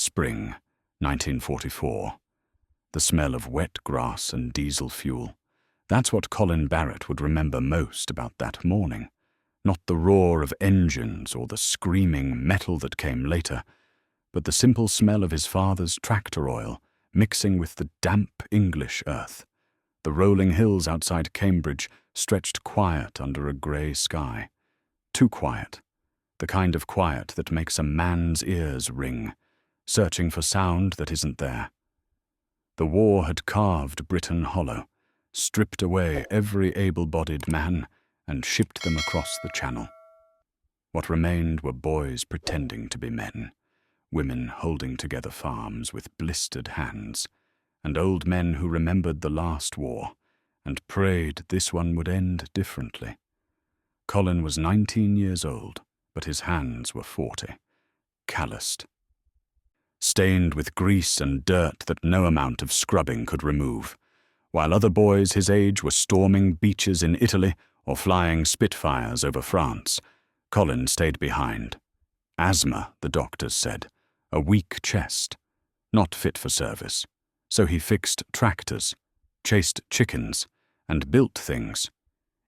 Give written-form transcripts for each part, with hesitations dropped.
Spring, 1944. The smell of wet grass and diesel fuel. That's what Colin Barrett would remember most about that morning. Not the roar of engines or the screaming metal that came later, but the simple smell of his father's tractor oil mixing with the damp English earth. The rolling hills outside Cambridge stretched quiet under a grey sky. Too quiet. The kind of quiet that makes a man's ears ring, searching for sound that isn't there. The war had carved Britain hollow, stripped away every able-bodied man, and shipped them across the Channel. What remained were boys pretending to be men, women holding together farms with blistered hands, and old men who remembered the last war and prayed this one would end differently. Colin was 19 years old, but his hands were 40, calloused, stained with grease and dirt that no amount of scrubbing could remove, while other boys his age were storming beaches in Italy or flying Spitfires over France. Colin stayed behind. Asthma, the doctors said, a weak chest, not fit for service. So he fixed tractors, chased chickens, and built things.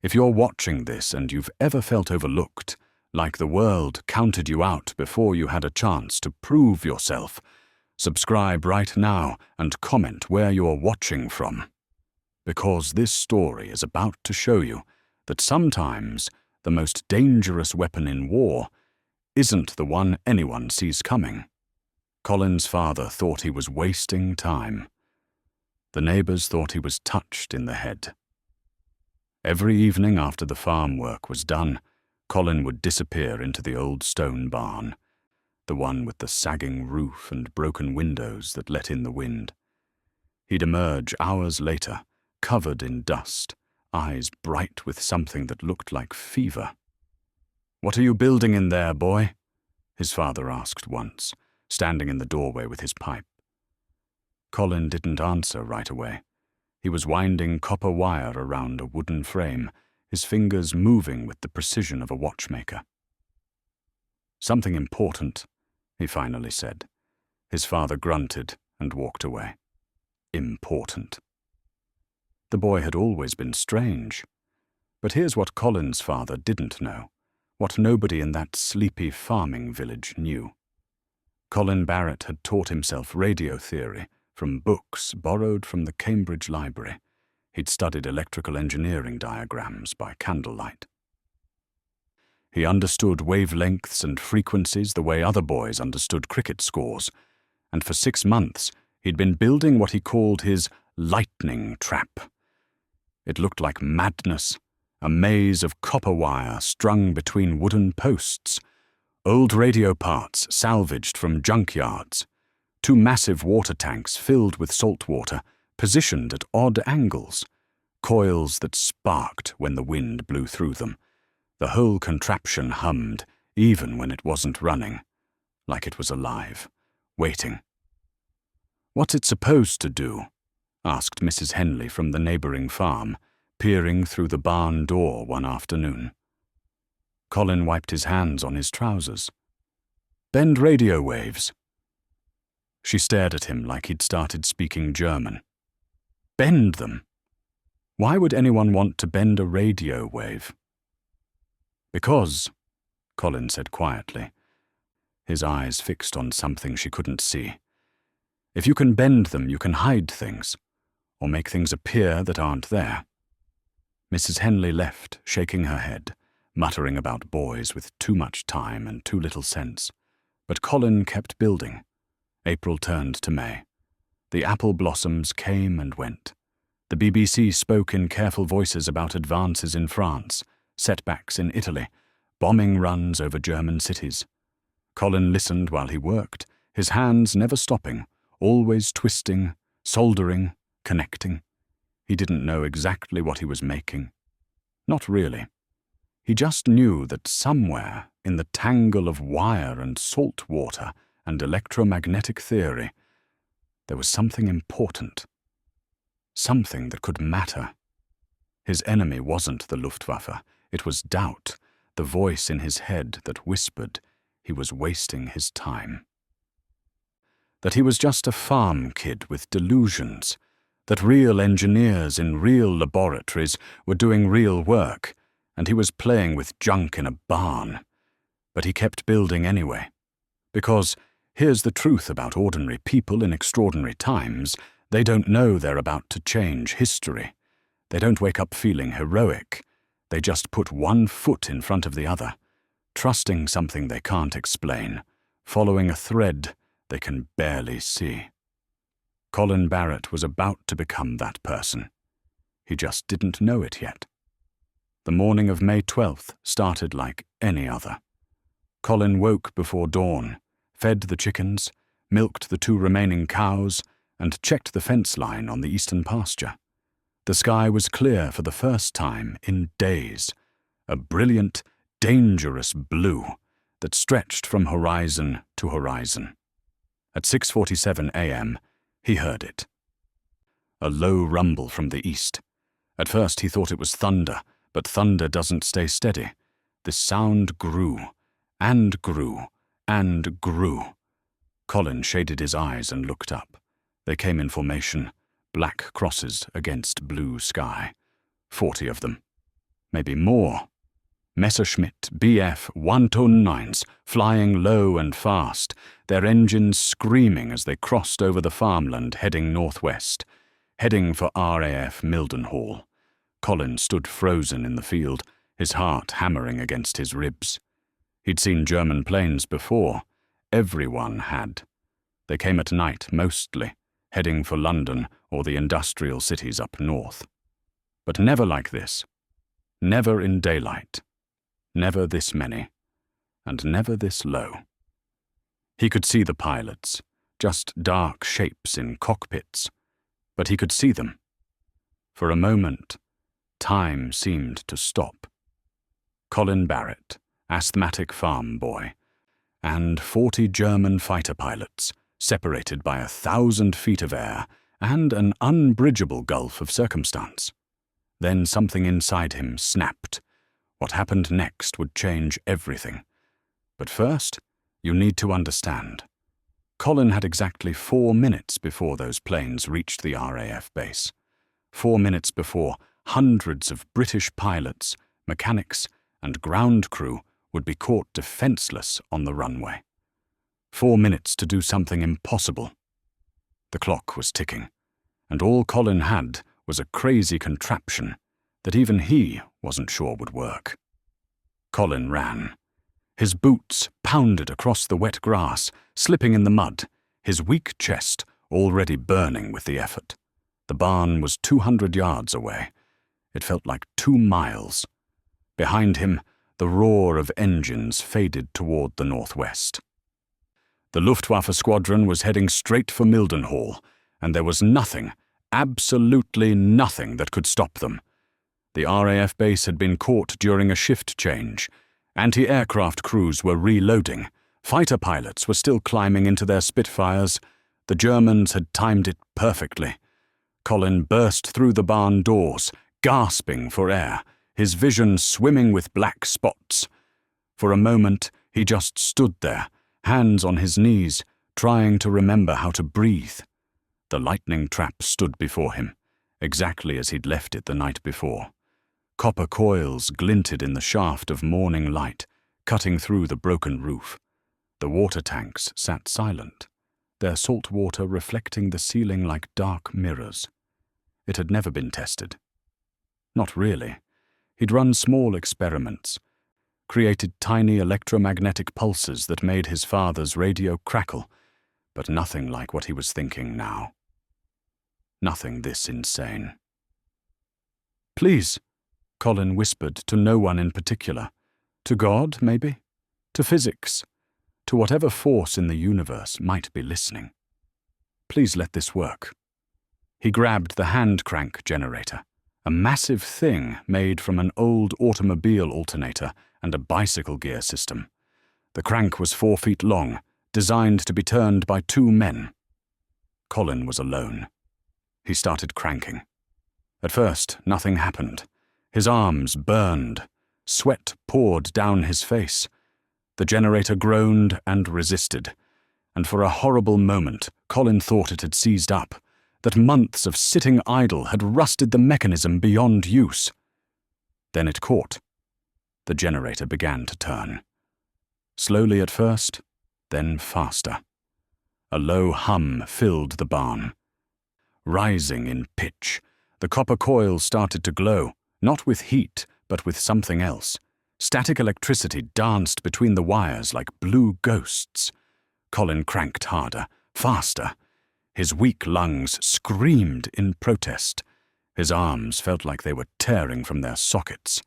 If you're watching this and you've ever felt overlooked, like the world counted you out before you had a chance to prove yourself, subscribe right now and comment where you're watching from. Because this story is about to show you that sometimes the most dangerous weapon in war isn't the one anyone sees coming. Colin's father thought he was wasting time. The neighbours thought he was touched in the head. Every evening after the farm work was done, Colin would disappear into the old stone barn, the one with the sagging roof and broken windows that let in the wind. He'd emerge hours later, covered in dust, eyes bright with something that looked like fever. "What are you building in there, boy?" his father asked once, standing in the doorway with his pipe. Colin didn't answer right away. He was winding copper wire around a wooden frame, his fingers moving with the precision of a watchmaker. "Something important," he finally said. His father grunted and walked away. Important. The boy had always been strange. But here's what Colin's father didn't know, what nobody in that sleepy farming village knew. Colin Barrett had taught himself radio theory from books borrowed from the Cambridge Library. He'd studied electrical engineering diagrams by candlelight. He understood wavelengths and frequencies the way other boys understood cricket scores, and for 6 months he'd been building what he called his lightning trap. It looked like madness, a maze of copper wire strung between wooden posts, old radio parts salvaged from junkyards, 2 massive water tanks filled with salt water, positioned at odd angles, coils that sparked when the wind blew through them. The whole contraption hummed, even when it wasn't running, like it was alive, waiting. "What's it supposed to do?" asked Mrs. Henley from the neighbouring farm, peering through the barn door one afternoon. Colin wiped his hands on his trousers. "Bend radio waves." She stared at him like he'd started speaking German. Bend them? Why would anyone want to bend a radio wave? "Because," Colin said quietly, his eyes fixed on something she couldn't see. "If you can bend them, you can hide things, or make things appear that aren't there." Mrs. Henley left, shaking her head, muttering about boys with too much time and too little sense. But Colin kept building. April turned to May. The apple blossoms came and went. The BBC spoke in careful voices about advances in France, setbacks in Italy, bombing runs over German cities. Colin listened while he worked, his hands never stopping, always twisting, soldering, connecting. He didn't know exactly what he was making. Not really. He just knew that somewhere in the tangle of wire and salt water and electromagnetic theory, there was something important. Something that could matter. His enemy wasn't the Luftwaffe. It was doubt, the voice in his head that whispered he was wasting his time. that he was just a farm kid with delusions, that real engineers in real laboratories were doing real work, and he was playing with junk in a barn. But he kept building anyway. Because here's the truth about ordinary people in extraordinary times: they don't know they're about to change history. They don't wake up feeling heroic. They just put one foot in front of the other, trusting something they can't explain, following a thread they can barely see. Colin Barrett was about to become that person. He just didn't know it yet. The morning of May 12th started like any other. Colin woke before dawn, fed the chickens, milked the 2 remaining cows, and checked the fence line on the eastern pasture. The sky was clear for the first time in days, a brilliant, dangerous blue that stretched from horizon to horizon. At 6:47 a.m., he heard it. A low rumble from the east. At first he thought it was thunder, but thunder doesn't stay steady. The sound grew, and grew, and grew. Colin shaded his eyes and looked up. They came in formation, black crosses against blue sky. 40 of them. Maybe more. Messerschmitt BF 1-ton 9s, flying low and fast, their engines screaming as they crossed over the farmland heading northwest, heading for RAF Mildenhall. Colin stood frozen in the field, his heart hammering against his ribs. He'd seen German planes before. Everyone had. They came at night mostly, heading for London or the industrial cities up north. But never like this. Never in daylight. Never this many. And never this low. He could see the pilots, just dark shapes in cockpits. But he could see them. For a moment, time seemed to stop. Colin Barrett, asthmatic farm boy, and 40 German fighter pilots, separated by 1,000 feet of air and an unbridgeable gulf of circumstance. Then something inside him snapped. What happened next would change everything. But first, you need to understand. Colin had exactly 4 minutes before those planes reached the RAF base. 4 minutes before hundreds of British pilots, mechanics, and ground crew would be caught defenseless on the runway. 4 minutes to do something impossible. The clock was ticking, and all Colin had was a crazy contraption that even he wasn't sure would work. Colin ran. His boots pounded across the wet grass, slipping in the mud, his weak chest already burning with the effort. The barn was 200 yards away. It felt like 2 miles. Behind him, the roar of engines faded toward the northwest. The Luftwaffe squadron was heading straight for Mildenhall, and there was nothing, absolutely nothing that could stop them. The RAF base had been caught during a shift change. Anti-aircraft crews were reloading. Fighter pilots were still climbing into their Spitfires. The Germans had timed it perfectly. Colin burst through the barn doors, gasping for air, his vision swimming with black spots. For a moment, he just stood there, hands on his knees, trying to remember how to breathe. The lightning trap stood before him, exactly as he'd left it the night before. Copper coils glinted in the shaft of morning light, cutting through the broken roof. The water tanks sat silent, their salt water reflecting the ceiling like dark mirrors. It had never been tested. Not really. He'd run small experiments, created tiny electromagnetic pulses that made his father's radio crackle, but nothing like what he was thinking now. Nothing this insane. "Please," Colin whispered to no one in particular. To God, maybe? To physics? To whatever force in the universe might be listening. "Please let this work." He grabbed the hand crank generator, a massive thing made from an old automobile alternator and a bicycle gear system. The crank was 4 feet long, designed to be turned by 2 men. Colin was alone. He started cranking. At first, nothing happened. His arms burned. Sweat poured down his face. The generator groaned and resisted. and for a horrible moment Colin thought it had seized up, that months of sitting idle had rusted the mechanism beyond use. Then it caught. The generator began to turn. Slowly at first, then faster. A low hum filled the barn. Rising in pitch, the copper coils started to glow, not with heat, but with something else. Static electricity danced between the wires like blue ghosts. Colin cranked harder, faster. His weak lungs screamed in protest. His arms felt like they were tearing from their sockets.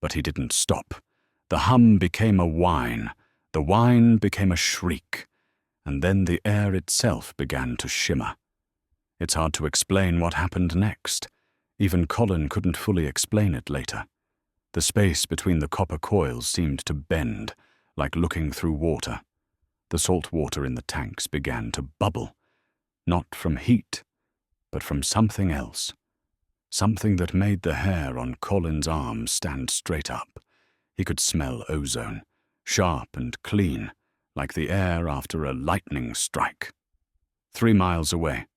But he didn't stop. The hum became a whine. The whine became a shriek. And then the air itself began to shimmer. It's hard to explain what happened next. Even Colin couldn't fully explain it later. The space between the copper coils seemed to bend, like looking through water. The salt water in the tanks began to bubble, not from heat, but from something else. Something that made the hair on Colin's arm stand straight up. He could smell ozone, sharp and clean, like the air after a lightning strike. 3 miles away,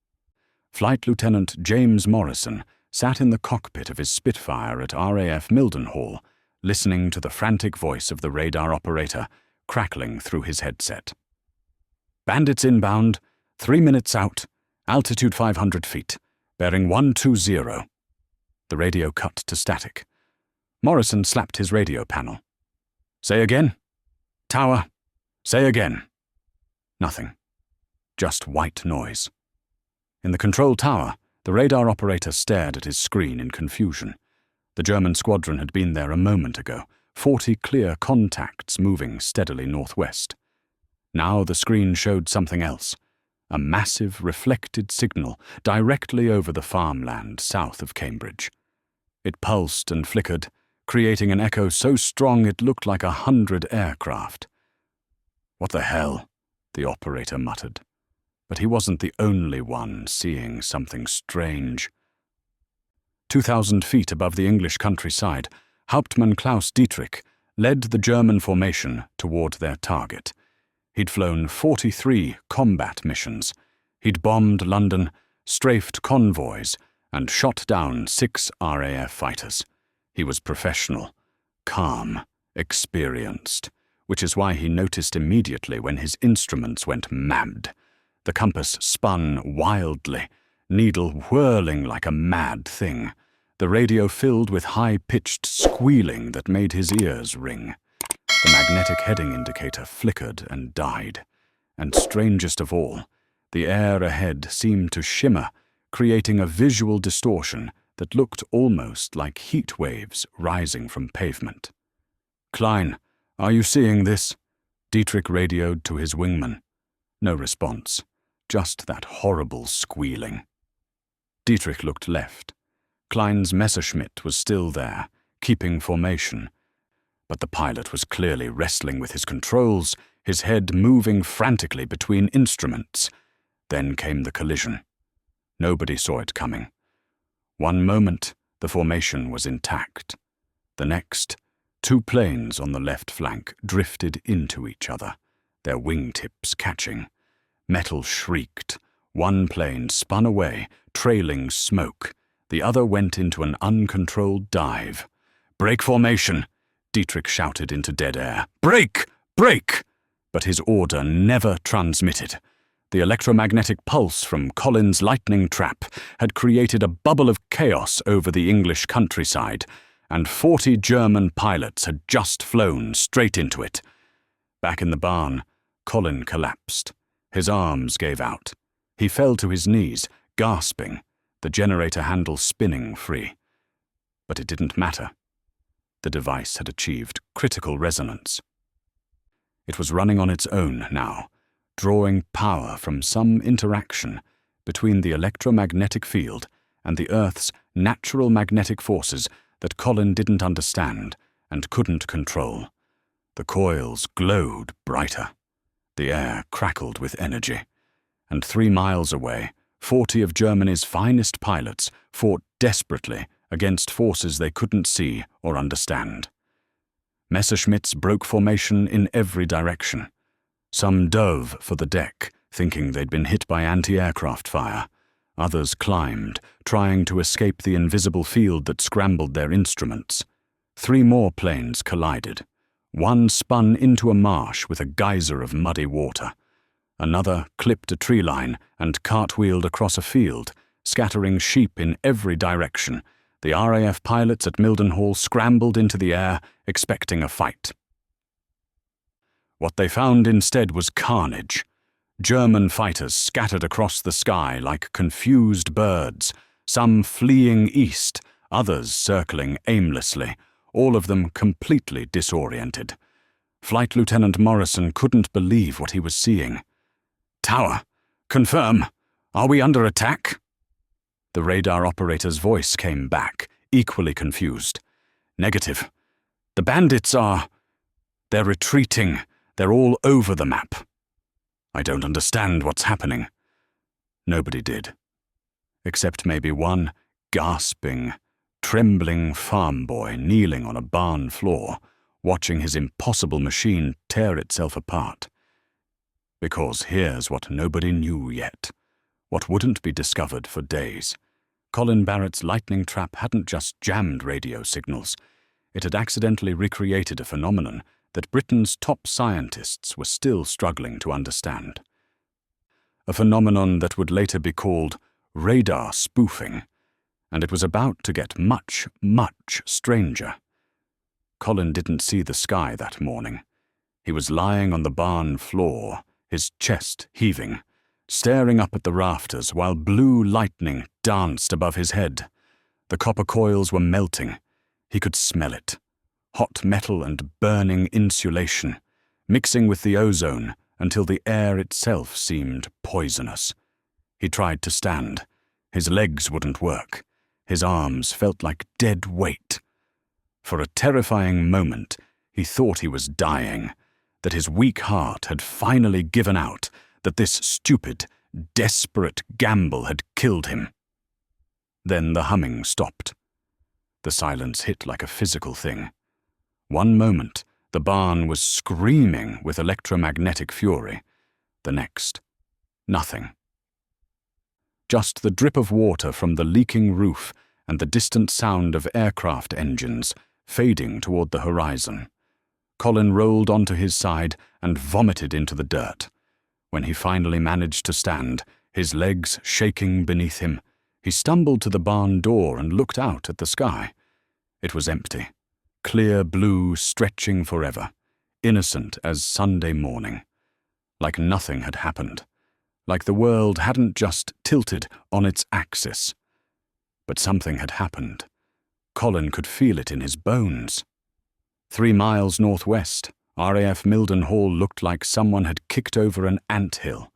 Flight Lieutenant James Morrison sat in the cockpit of his Spitfire at RAF Mildenhall, listening to the frantic voice of the radar operator crackling through his headset. "Bandits inbound, 3 minutes out, altitude 500 feet, bearing 120. The radio cut to static. Morrison slapped his radio panel. "Say again? Tower, say again." Nothing. Just white noise. In the control tower, the radar operator stared at his screen in confusion. The German squadron had been there a moment ago, 40 clear contacts moving steadily northwest. Now the screen showed something else, a massive reflected signal directly over the farmland south of Cambridge. It pulsed and flickered, creating an echo so strong it looked like 100 aircraft. "What the hell?" the operator muttered. But he wasn't the only one seeing something strange. 2,000 feet above the English countryside, Hauptmann Klaus Dietrich led the German formation toward their target. He'd flown 43 combat missions. He'd bombed London, strafed convoys, and shot down 6 RAF fighters. He was professional, calm, experienced, which is why he noticed immediately when his instruments went mad. The compass spun wildly, needle whirling like a mad thing, the radio filled with high-pitched squealing that made his ears ring. The magnetic heading indicator flickered and died, and strangest of all, the air ahead seemed to shimmer, creating a visual distortion that looked almost like heat waves rising from pavement. "Klein, are you seeing this?" Dietrich radioed to his wingman. No response. Just that horrible squealing. Dietrich looked left. Klein's Messerschmitt was still there, keeping formation. But the pilot was clearly wrestling with his controls, his head moving frantically between instruments. Then came the collision. Nobody saw it coming. One moment, the formation was intact. The next, 2 planes on the left flank drifted into each other, their wingtips catching. Metal shrieked. One plane spun away, trailing smoke. The other went into an uncontrolled dive. "Break formation!" Dietrich shouted into dead air. "Break! Break!" But his order never transmitted. The electromagnetic pulse from Colin's lightning trap had created a bubble of chaos over the English countryside, and 40 German pilots had just flown straight into it. Back in the barn, Colin collapsed. His arms gave out. He fell to his knees, gasping, the generator handle spinning free. But it didn't matter. The device had achieved critical resonance. It was running on its own now, drawing power from some interaction between the electromagnetic field and the Earth's natural magnetic forces that Colin didn't understand and couldn't control. The coils glowed brighter. The air crackled with energy, and 3 miles away, 40 of Germany's finest pilots fought desperately against forces they couldn't see or understand. Messerschmitts broke formation in every direction. Some dove for the deck, thinking they'd been hit by anti-aircraft fire. Others climbed, trying to escape the invisible field that scrambled their instruments. 3 more planes collided. One spun into a marsh with a geyser of muddy water. Another clipped a tree line and cartwheeled across a field, scattering sheep in every direction. The RAF pilots at Mildenhall scrambled into the air, expecting a fight. What they found instead was carnage. German fighters scattered across the sky like confused birds, some fleeing east, others circling aimlessly, all of them completely disoriented. Flight Lieutenant Morrison couldn't believe what he was seeing. "Tower, confirm. Are we under attack?" The radar operator's voice came back, equally confused. "Negative. The bandits are... they're retreating. They're all over the map." "I don't understand what's happening." Nobody did. Except maybe one gasping, trembling farm boy kneeling on a barn floor, watching his impossible machine tear itself apart. Because here's what nobody knew yet, what wouldn't be discovered for days. Colin Barrett's lightning trap hadn't just jammed radio signals. It had accidentally recreated a phenomenon that Britain's top scientists were still struggling to understand. A phenomenon that would later be called radar spoofing, and it was about to get much, much stranger. Colin didn't see the sky that morning. He was lying on the barn floor, his chest heaving, staring up at the rafters while blue lightning danced above his head. The copper coils were melting. He could smell it. Hot metal and burning insulation, mixing with the ozone until the air itself seemed poisonous. He tried to stand. His legs wouldn't work. His arms felt like dead weight. For a terrifying moment, he thought he was dying, that his weak heart had finally given out, that this stupid, desperate gamble had killed him. Then the humming stopped. The silence hit like a physical thing. One moment, the barn was screaming with electromagnetic fury. The next, nothing. Just the drip of water from the leaking roof and the distant sound of aircraft engines fading toward the horizon. Colin rolled onto his side and vomited into the dirt. When he finally managed to stand, his legs shaking beneath him, he stumbled to the barn door and looked out at the sky. It was empty. Clear blue stretching forever, innocent as Sunday morning. Like nothing had happened. Like the world hadn't just tilted on its axis. But something had happened. Colin could feel it in his bones. 3 miles northwest, RAF Mildenhall looked like someone had kicked over an anthill.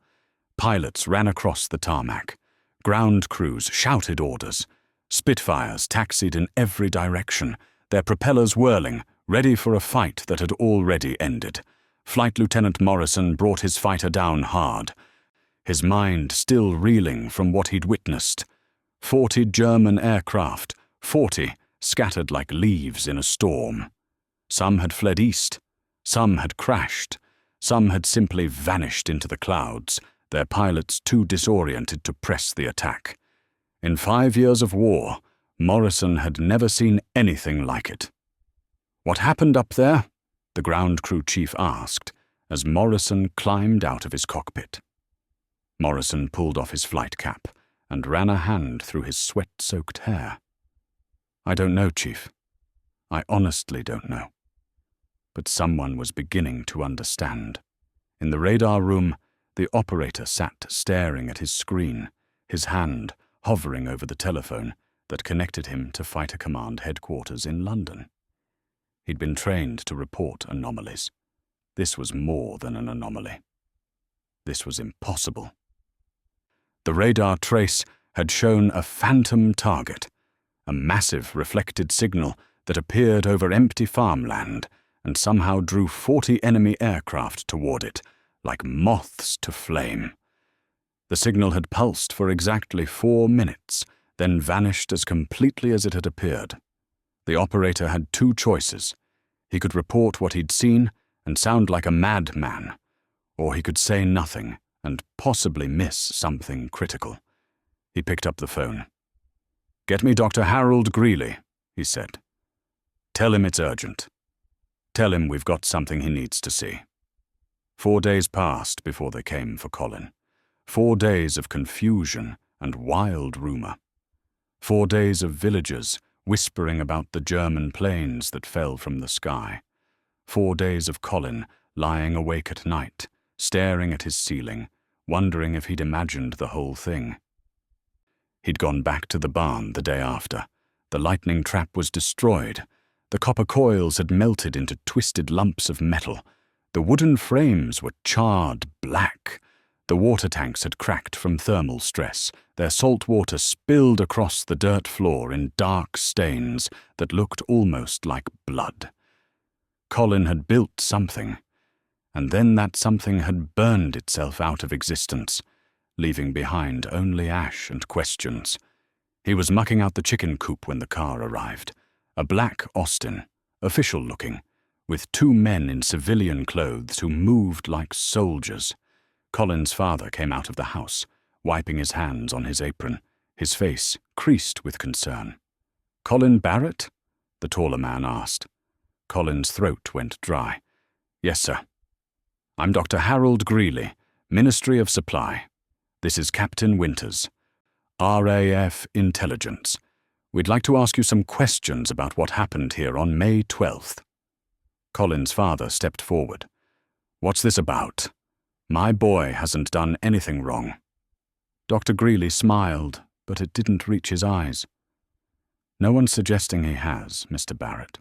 Pilots ran across the tarmac. Ground crews shouted orders. Spitfires taxied in every direction, their propellers whirling, ready for a fight that had already ended. Flight Lieutenant Morrison brought his fighter down hard, his mind still reeling from what he'd witnessed. 40 German aircraft, 40 scattered like leaves in a storm. Some had fled east, some had crashed, some had simply vanished into the clouds, their pilots too disoriented to press the attack. In 5 years of war, Morrison had never seen anything like it. "What happened up there?" the ground crew chief asked, as Morrison climbed out of his cockpit. Morrison pulled off his flight cap and ran a hand through his sweat-soaked hair. "I don't know, Chief. I honestly don't know." But someone was beginning to understand. In the radar room, the operator sat staring at his screen, his hand hovering over the telephone that connected him to Fighter Command headquarters in London. He'd been trained to report anomalies. This was more than an anomaly. This was impossible. The radar trace had shown a phantom target, a massive reflected signal that appeared over empty farmland and somehow drew 40 enemy aircraft toward it, like moths to flame. The signal had pulsed for exactly 4 minutes, then vanished as completely as it had appeared. The operator had 2 choices. He could report what he'd seen and sound like a madman, Or he could say nothing and possibly miss something critical. He picked up the phone. "Get me Dr. Harold Greeley," he said. "Tell him it's urgent. Tell him we've got something he needs to see." 4 days passed before they came for Colin. 4 days of confusion and wild rumour. 4 days of villagers whispering about the German planes that fell from the sky. 4 days of Colin lying awake at night, staring at his ceiling, wondering if he'd imagined the whole thing. He'd gone back to the barn the day after. The lightning trap was destroyed. The copper coils had melted into twisted lumps of metal. The wooden frames were charred black. The water tanks had cracked from thermal stress. Their salt water spilled across the dirt floor in dark stains that looked almost like blood. Colin had built something, and then that something had burned itself out of existence, leaving behind only ash and questions. He was mucking out the chicken coop when the car arrived. A black Austin, official-looking, with 2 men in civilian clothes who moved like soldiers. Colin's father came out of the house, wiping his hands on his apron, his face creased with concern. "Colin Barrett?" the taller man asked. Colin's throat went dry. "Yes, sir. I'm Dr. Harold Greeley, Ministry of Supply. This is Captain Winters, RAF Intelligence. We'd like to ask you some questions about what happened here on May 12th. Colin's father stepped forward. "What's this about? My boy hasn't done anything wrong." Dr. Greeley smiled, but it didn't reach his eyes. "No one's suggesting he has, Mr. Barrett.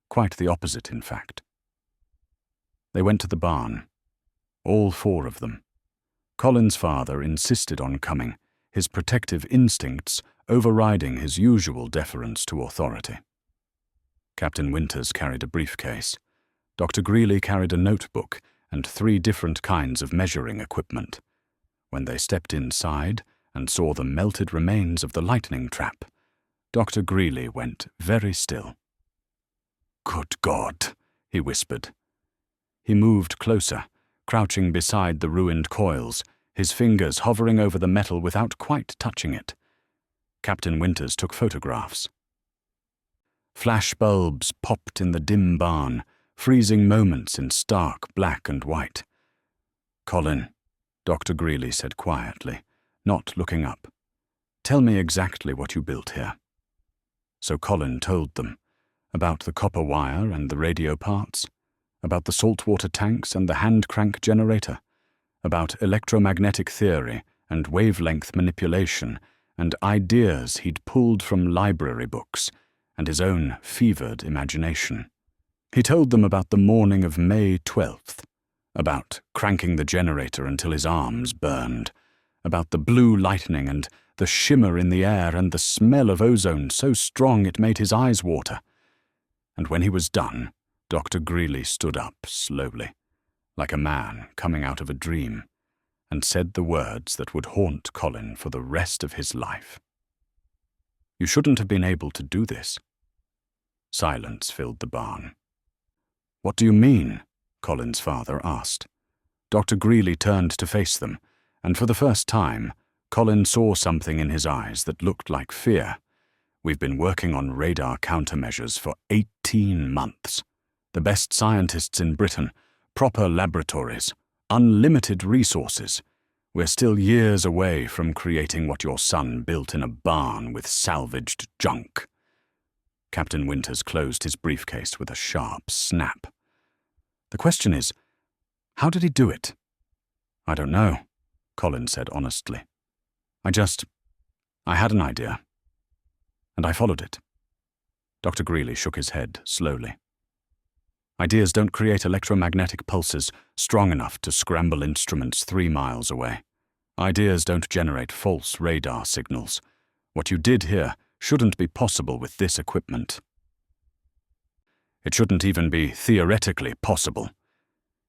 Quite the opposite, in fact." They went to the barn. All 4 of them. Colin's father insisted on coming, his protective instincts overriding his usual deference to authority. Captain Winters carried a briefcase. Dr. Greeley carried a notebook and 3 different kinds of measuring equipment. When they stepped inside and saw the melted remains of the lightning trap, Dr. Greeley went very still. "Good God," he whispered. He moved closer, crouching beside the ruined coils, his fingers hovering over the metal without quite touching it. Captain Winters took photographs. Flash bulbs popped in the dim barn, freezing moments in stark black and white. "Colin," Dr. Greeley said quietly, not looking up, "tell me exactly what you built here." So Colin told them about the copper wire and the radio parts, about the saltwater tanks and the hand-crank generator, about electromagnetic theory and wavelength manipulation and ideas he'd pulled from library books and his own fevered imagination. He told them about the morning of May 12th, about cranking the generator until his arms burned, about the blue lightning and the shimmer in the air and the smell of ozone so strong it made his eyes water. And when he was done, Dr. Greeley stood up slowly, like a man coming out of a dream, and said the words that would haunt Colin for the rest of his life. "You shouldn't have been able to do this." Silence filled the barn. "What do you mean?" Colin's father asked. Dr. Greeley turned to face them, and for the first time, Colin saw something in his eyes that looked like fear. "We've been working on radar countermeasures for 18 months. The best scientists in Britain, proper laboratories, unlimited resources. We're still years away from creating what your son built in a barn with salvaged junk." Captain Winters closed his briefcase with a sharp snap. "The question is, how did he do it?" "I don't know," Colin said honestly. I had an idea, and I followed it." Dr. Greeley shook his head slowly. "Ideas don't create electromagnetic pulses strong enough to scramble instruments 3 miles away. Ideas don't generate false radar signals. What you did here shouldn't be possible with this equipment. It shouldn't even be theoretically possible."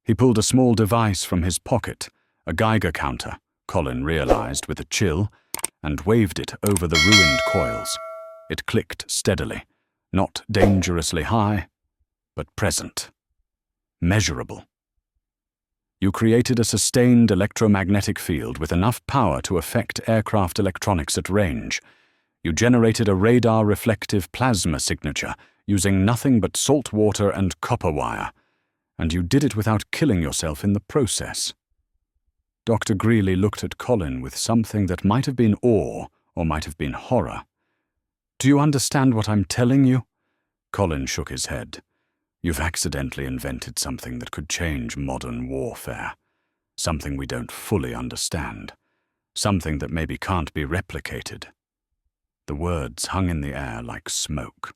He pulled a small device from his pocket, a Geiger counter, Colin realized with a chill, and waved it over the ruined coils. It clicked steadily, not dangerously high, but present, measurable. You created a sustained electromagnetic field with enough power to affect aircraft electronics at range. You generated a radar-reflective plasma signature using nothing but salt water and copper wire, and you did it without killing yourself in the process. Dr. Greeley looked at Colin with something that might have been awe or might have been horror. "Do you understand what I'm telling you?" Colin shook his head. "You've accidentally invented something that could change modern warfare. Something we don't fully understand. Something that maybe can't be replicated." The words hung in the air like smoke.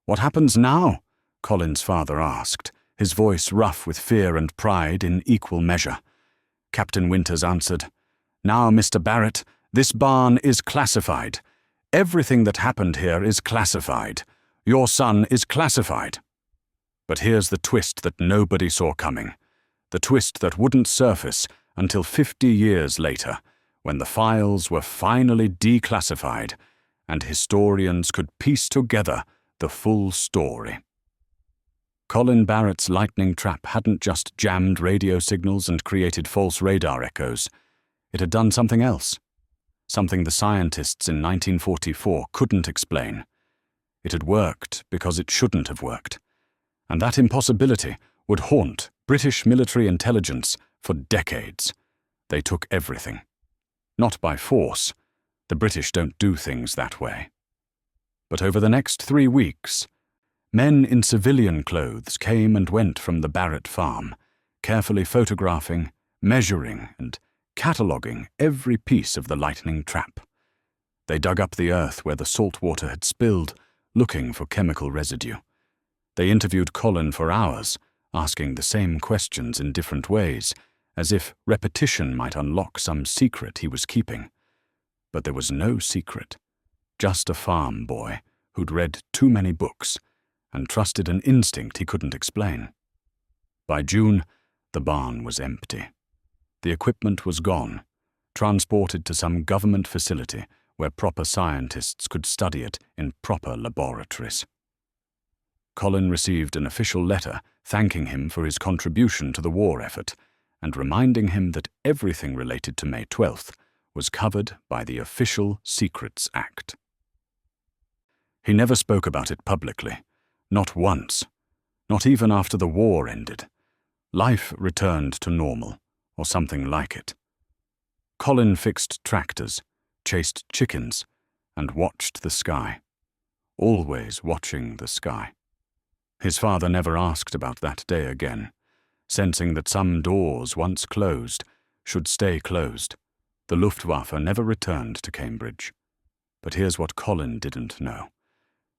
"What happens now?" Colin's father asked, his voice rough with fear and pride in equal measure. Captain Winters answered, "Now, Mr. Barrett, this barn is classified. Everything that happened here is classified. Your son is classified." But here's the twist that nobody saw coming. The twist that wouldn't surface until 50 years later, when the files were finally declassified and historians could piece together the full story. Colin Barrett's lightning trap hadn't just jammed radio signals and created false radar echoes. It had done something else. Something the scientists in 1944 couldn't explain. It had worked because it shouldn't have worked. And that impossibility would haunt British military intelligence for decades. They took everything. Not by force. The British don't do things that way. But over the next 3 weeks, men in civilian clothes came and went from the Barrett farm, carefully photographing, measuring, and cataloguing every piece of the lightning trap. They dug up the earth where the salt water had spilled, looking for chemical residue. They interviewed Colin for hours, asking the same questions in different ways, as if repetition might unlock some secret he was keeping. But there was no secret, just a farm boy who'd read too many books and trusted an instinct he couldn't explain. By June, the barn was empty. The equipment was gone, transported to some government facility where proper scientists could study it in proper laboratories. Colin received an official letter thanking him for his contribution to the war effort and reminding him that everything related to May 12th was covered by the Official Secrets Act. He never spoke about it publicly, not once, not even after the war ended. Life returned to normal, or something like it. Colin fixed tractors, chased chickens, and watched the sky. Always watching the sky. His father never asked about that day again, sensing that some doors once closed should stay closed. The Luftwaffe never returned to Cambridge. But here's what Colin didn't know,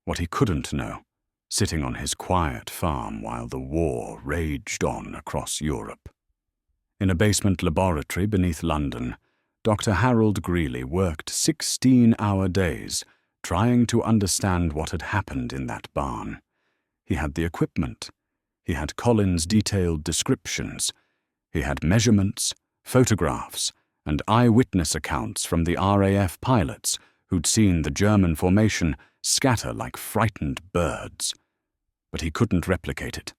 what he couldn't know, sitting on his quiet farm while the war raged on across Europe. In a basement laboratory beneath London, Dr. Harold Greeley worked 16-hour days trying to understand what had happened in that barn. He had the equipment. He had Colin's detailed descriptions. He had measurements, photographs, and eyewitness accounts from the RAF pilots who'd seen the German formation scatter like frightened birds. But he couldn't replicate it.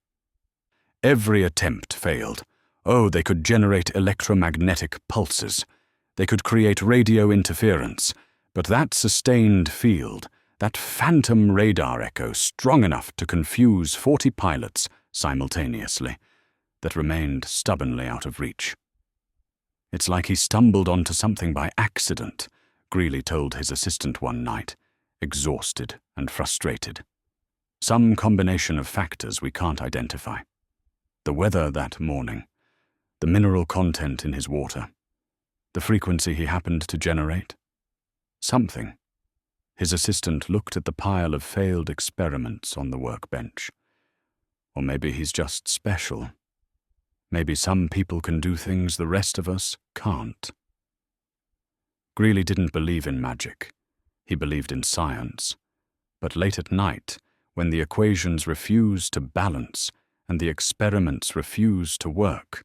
Every attempt failed. Oh, they could generate electromagnetic pulses. They could create radio interference. But that sustained field, that phantom radar echo strong enough to confuse 40 pilots simultaneously, that remained stubbornly out of reach. It's like he stumbled onto something by accident, Greeley told his assistant one night, exhausted and frustrated. Some combination of factors we can't identify. The weather that morning, the mineral content in his water, the frequency he happened to generate. Something. His assistant looked at the pile of failed experiments on the workbench. Or maybe he's just special. Maybe some people can do things the rest of us can't. Greeley didn't believe in magic. He believed in science. But late at night, when the equations refused to balance and the experiments refused to work,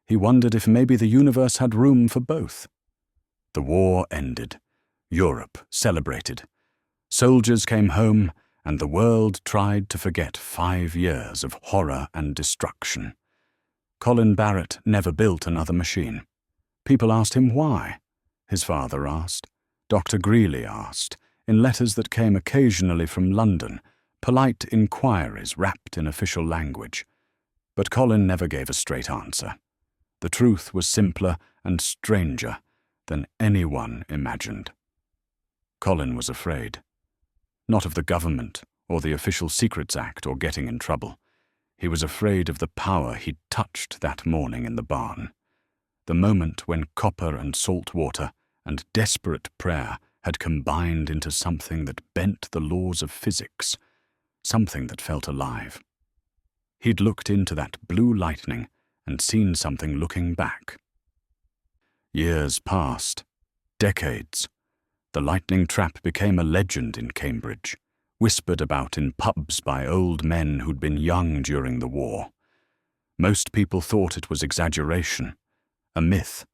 he wondered if maybe the universe had room for both. The war ended. Europe celebrated. Soldiers came home, and the world tried to forget 5 years of horror and destruction. Colin Barrett never built another machine. People asked him why. His father asked. Dr. Greeley asked, in letters that came occasionally from London, polite inquiries wrapped in official language. But Colin never gave a straight answer. The truth was simpler and stranger than anyone imagined. Colin was afraid. Not of the government or the Official Secrets Act or getting in trouble. He was afraid of the power he'd touched that morning in the barn. The moment when copper and salt water and desperate prayer had combined into something that bent the laws of physics, something that felt alive. He'd looked into that blue lightning and seen something looking back. Years passed. Decades. The lightning trap became a legend in Cambridge, whispered about in pubs by old men who'd been young during the war. Most people thought it was exaggeration, a myth,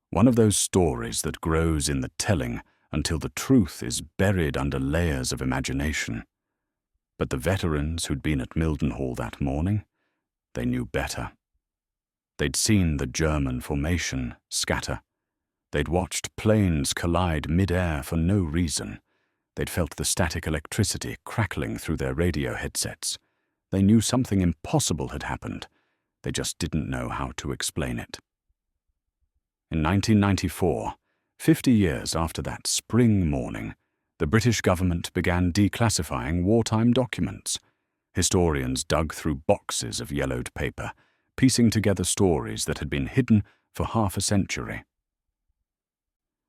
one of those stories that grows in the telling until the truth is buried under layers of imagination. But the veterans who'd been at Mildenhall that morning, they knew better. They'd seen the German formation scatter. They'd watched planes collide mid-air for no reason. They'd felt the static electricity crackling through their radio headsets. They knew something impossible had happened. They just didn't know how to explain it. In 1994, 50 years after that spring morning, the British government began declassifying wartime documents. Historians dug through boxes of yellowed paper, piecing together stories that had been hidden for half a century.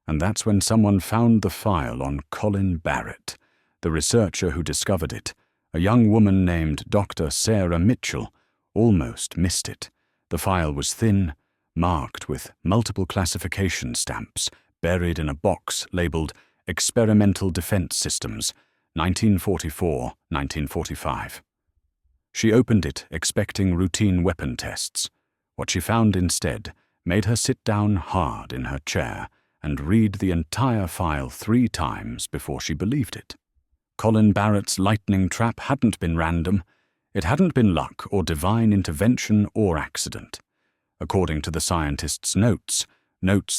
And that's when someone found the file on Colin Barrett, the researcher who discovered it. A young woman named Dr. Sarah Mitchell almost missed it. The file was thin, marked with multiple classification stamps, buried in a box labeled Experimental Defense Systems, 1944-1945. She opened it expecting routine weapon tests. What she found instead made her sit down hard in her chair and read the entire file 3 times before she believed it. Colin Barrett's lightning trap hadn't been random. It hadn't been luck or divine intervention or accident. According to the scientist's notes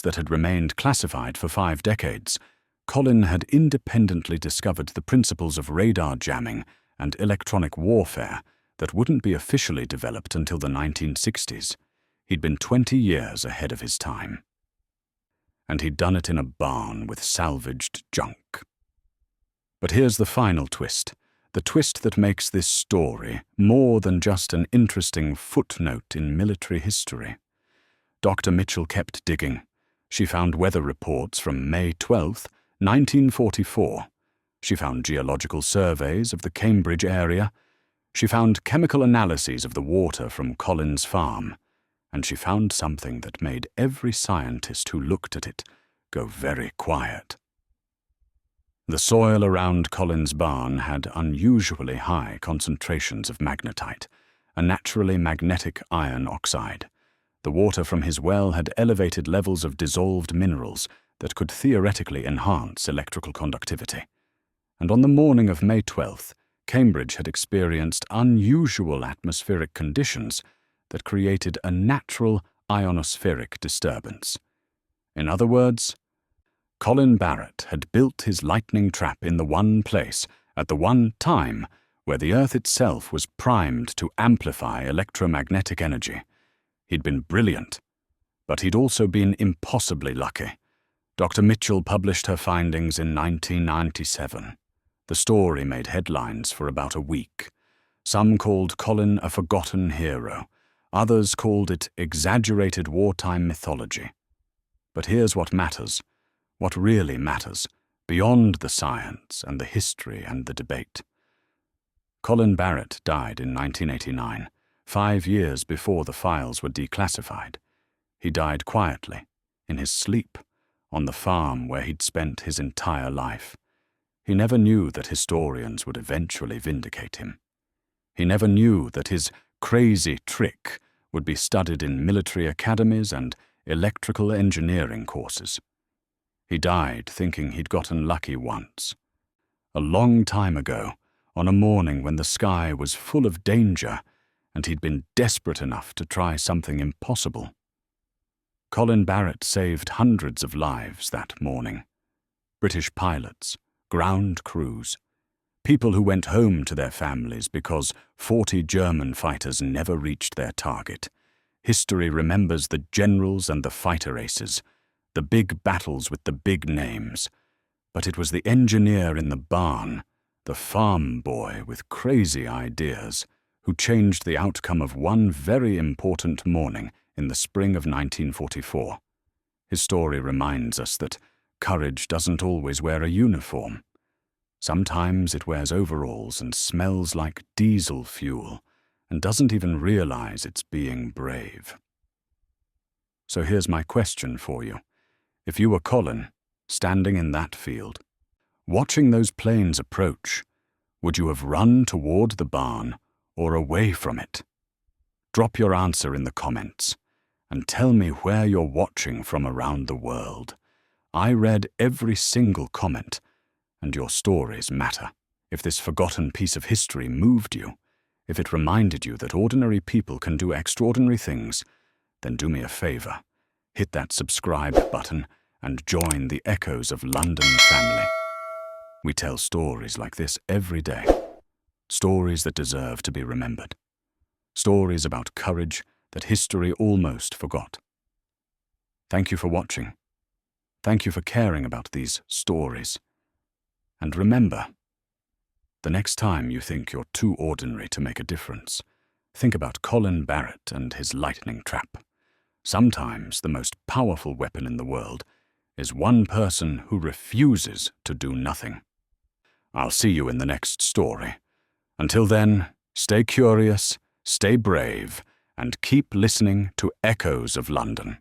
that had remained classified for 5 decades, Colin had independently discovered the principles of radar jamming and electronic warfare that wouldn't be officially developed until the 1960s. He'd been 20 years ahead of his time. And he'd done it in a barn with salvaged junk. But here's the final twist, the twist that makes this story more than just an interesting footnote in military history. Dr. Mitchell kept digging. She found weather reports from May 12, 1944. She found geological surveys of the Cambridge area. She found chemical analyses of the water from Colin's farm. And she found something that made every scientist who looked at it go very quiet. The soil around Colin's barn had unusually high concentrations of magnetite, a naturally magnetic iron oxide. The water from his well had elevated levels of dissolved minerals that could theoretically enhance electrical conductivity. And on the morning of May 12th, Cambridge had experienced unusual atmospheric conditions that created a natural ionospheric disturbance. In other words, Colin Barrett had built his lightning trap in the one place, at the one time, where the Earth itself was primed to amplify electromagnetic energy. He'd been brilliant, but he'd also been impossibly lucky. Dr. Mitchell published her findings in 1997. The story made headlines for about a week. Some called Colin a forgotten hero. Others called it exaggerated wartime mythology. But here's what matters. What really matters, beyond the science and the history and the debate. Colin Barrett died in 1989, 5 years before the files were declassified. He died quietly, in his sleep, on the farm where he'd spent his entire life. He never knew that historians would eventually vindicate him. He never knew that his crazy trick would be studied in military academies and electrical engineering courses. He died thinking he'd gotten lucky once. A long time ago, on a morning when the sky was full of danger and he'd been desperate enough to try something impossible. Colin Barrett saved hundreds of lives that morning. British pilots, ground crews, people who went home to their families because 40 German fighters never reached their target. History remembers the generals and the fighter aces, the big battles with the big names. But it was the engineer in the barn, the farm boy with crazy ideas, who changed the outcome of one very important morning in the spring of 1944. His story reminds us that courage doesn't always wear a uniform. Sometimes it wears overalls and smells like diesel fuel and doesn't even realize it's being brave. So here's my question for you. If you were Colin, standing in that field, watching those planes approach, would you have run toward the barn or away from it? Drop your answer in the comments and tell me where you're watching from around the world. I read every single comment, and your stories matter. If this forgotten piece of history moved you, if it reminded you that ordinary people can do extraordinary things, then do me a favor. Hit that subscribe button and join the Echoes of London family. We tell stories like this every day. Stories that deserve to be remembered. Stories about courage that history almost forgot. Thank you for watching. Thank you for caring about these stories. And remember, the next time you think you're too ordinary to make a difference, think about Colin Barrett and his lightning trap. Sometimes the most powerful weapon in the world is one person who refuses to do nothing. I'll see you in the next story. Until then, stay curious, stay brave, and keep listening to Echoes of London.